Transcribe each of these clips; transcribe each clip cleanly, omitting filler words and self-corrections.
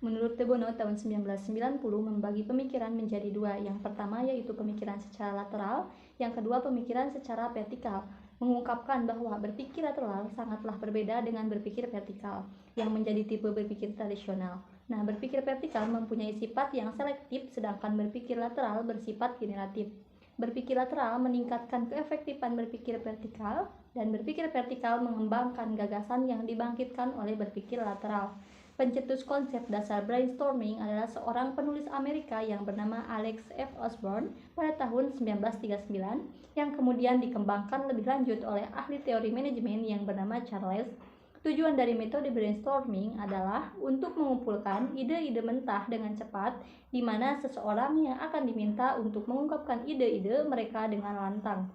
Menurut De Bono, tahun 1990 membagi pemikiran menjadi dua. Yang pertama yaitu pemikiran secara lateral, yang kedua pemikiran secara vertikal. Mengungkapkan bahwa berpikir lateral sangatlah berbeda dengan berpikir vertikal, yang menjadi tipe berpikir tradisional. Nah, berpikir vertikal mempunyai sifat yang selektif, sedangkan berpikir lateral bersifat generatif. Berpikir lateral meningkatkan keefektifan berpikir vertikal, dan berpikir vertikal mengembangkan gagasan yang dibangkitkan oleh berpikir lateral. Pencetus konsep dasar brainstorming adalah seorang penulis Amerika yang bernama Alex F. Osborne pada tahun 1939, yang kemudian dikembangkan lebih lanjut oleh ahli teori manajemen yang bernama Charles. Tujuan dari metode brainstorming adalah untuk mengumpulkan ide-ide mentah dengan cepat, di mana seseorang yang akan diminta untuk mengungkapkan ide-ide mereka dengan lantang.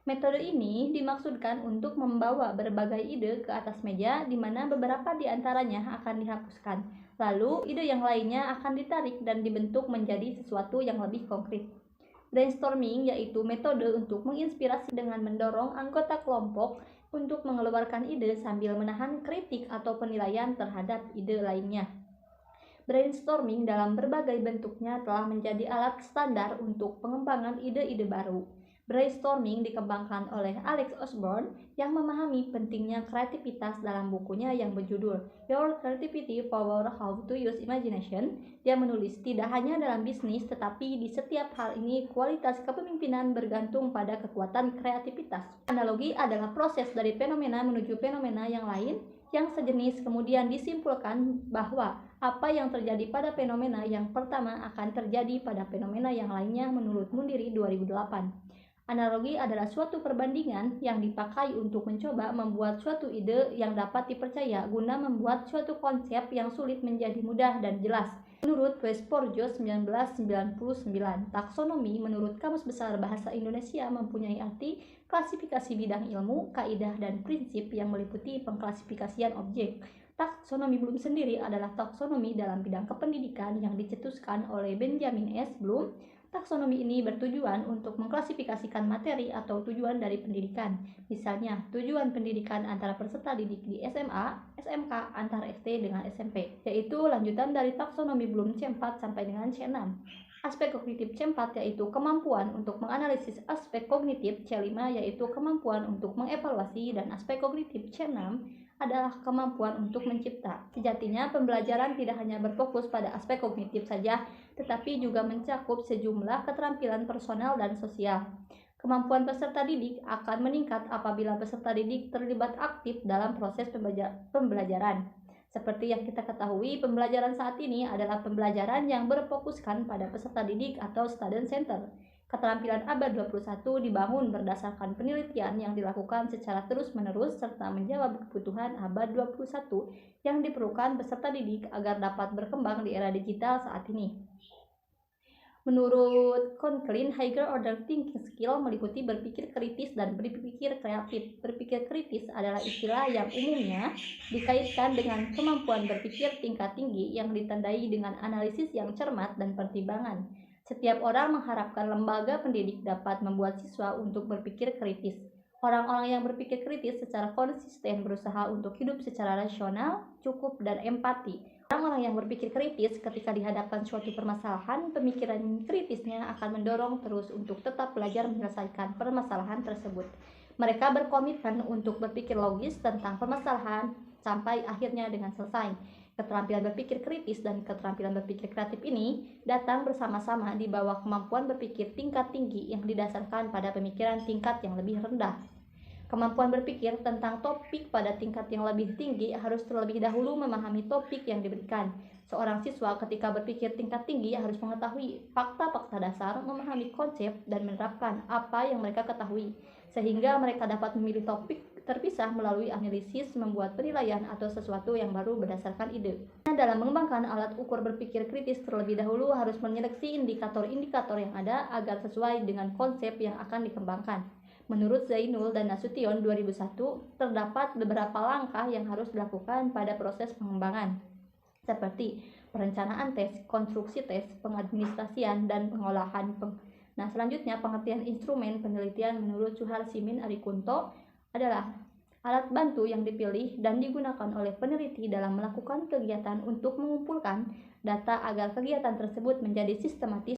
Metode ini dimaksudkan untuk membawa berbagai ide ke atas meja, di mana beberapa di antaranya akan dihapuskan. Lalu, ide yang lainnya akan ditarik dan dibentuk menjadi sesuatu yang lebih konkret. Brainstorming yaitu metode untuk menginspirasi dengan mendorong anggota kelompok untuk mengeluarkan ide sambil menahan kritik atau penilaian terhadap ide lainnya. Brainstorming dalam berbagai bentuknya telah menjadi alat standar untuk pengembangan ide-ide baru. Brainstorming dikembangkan oleh Alex Osborne yang memahami pentingnya kreativitas dalam bukunya yang berjudul Your Creativity Power: How to Use Imagination. Dia menulis, tidak hanya dalam bisnis tetapi di setiap hal ini kualitas kepemimpinan bergantung pada kekuatan kreativitas. Analogi adalah proses dari fenomena menuju fenomena yang lain yang sejenis, kemudian disimpulkan bahwa apa yang terjadi pada fenomena yang pertama akan terjadi pada fenomena yang lainnya menurut Mundiri 2008. Analogi adalah suatu perbandingan yang dipakai untuk mencoba membuat suatu ide yang dapat dipercaya guna membuat suatu konsep yang sulit menjadi mudah dan jelas. Menurut Wesporjo 1999, taksonomi menurut Kamus Besar Bahasa Indonesia mempunyai arti klasifikasi bidang ilmu, kaidah, dan prinsip yang meliputi pengklasifikasian objek. Taksonomi Bloom sendiri adalah taksonomi dalam bidang kependidikan yang dicetuskan oleh Benjamin S. Bloom. Taksonomi ini bertujuan untuk mengklasifikasikan materi atau tujuan dari pendidikan. Misalnya, tujuan pendidikan antara peserta didik di SMA, SMK, antar SD dengan SMP, yaitu lanjutan dari taksonomi Bloom C4 sampai dengan C6. Aspek kognitif C4 yaitu kemampuan untuk menganalisis aspek kognitif, C5 yaitu kemampuan untuk mengevaluasi, dan aspek kognitif C6 adalah kemampuan untuk mencipta. Sejatinya, pembelajaran tidak hanya berfokus pada aspek kognitif saja, tetapi juga mencakup sejumlah keterampilan personal dan sosial. Kemampuan peserta didik akan meningkat apabila peserta didik terlibat aktif dalam proses pembelajaran. Seperti yang kita ketahui, pembelajaran saat ini adalah pembelajaran yang berfokuskan pada peserta didik atau student center. Keterampilan abad 21 dibangun berdasarkan penelitian yang dilakukan secara terus-menerus serta menjawab kebutuhan abad 21 yang diperlukan peserta didik agar dapat berkembang di era digital saat ini. Menurut Conklin, higher order thinking skill meliputi berpikir kritis dan berpikir kreatif. Berpikir kritis adalah istilah yang umumnya dikaitkan dengan kemampuan berpikir tingkat tinggi yang ditandai dengan analisis yang cermat dan pertimbangan. Setiap orang mengharapkan lembaga pendidik dapat membuat siswa untuk berpikir kritis. Orang-orang yang berpikir kritis secara konsisten berusaha untuk hidup secara rasional, cukup, dan empati. Orang-orang yang berpikir kritis ketika dihadapkan suatu permasalahan, pemikiran kritisnya akan mendorong terus untuk tetap belajar menyelesaikan permasalahan tersebut. Mereka berkomitmen untuk berpikir logis tentang permasalahan sampai akhirnya dengan selesai. Keterampilan berpikir kritis dan keterampilan berpikir kreatif ini datang bersama-sama di bawah kemampuan berpikir tingkat tinggi yang didasarkan pada pemikiran tingkat yang lebih rendah. Kemampuan berpikir tentang topik pada tingkat yang lebih tinggi harus terlebih dahulu memahami topik yang diberikan. Seorang siswa ketika berpikir tingkat tinggi harus mengetahui fakta-fakta dasar, memahami konsep, dan menerapkan apa yang mereka ketahui, sehingga mereka dapat memilih topik terpisah melalui analisis, membuat penilaian atau sesuatu yang baru berdasarkan ide. Dalam mengembangkan alat ukur berpikir kritis terlebih dahulu harus menyeleksi indikator-indikator yang ada agar sesuai dengan konsep yang akan dikembangkan. Menurut Zainul dan Nasution 2001, terdapat beberapa langkah yang harus dilakukan pada proses pengembangan, seperti perencanaan tes, konstruksi tes, pengadministrasian, dan pengolahan. Selanjutnya pengertian instrumen penelitian menurut Suhar Simin Arikunto adalah Alat bantu yang dipilih dan digunakan oleh peneliti dalam melakukan kegiatan untuk mengumpulkan data agar kegiatan tersebut menjadi sistematis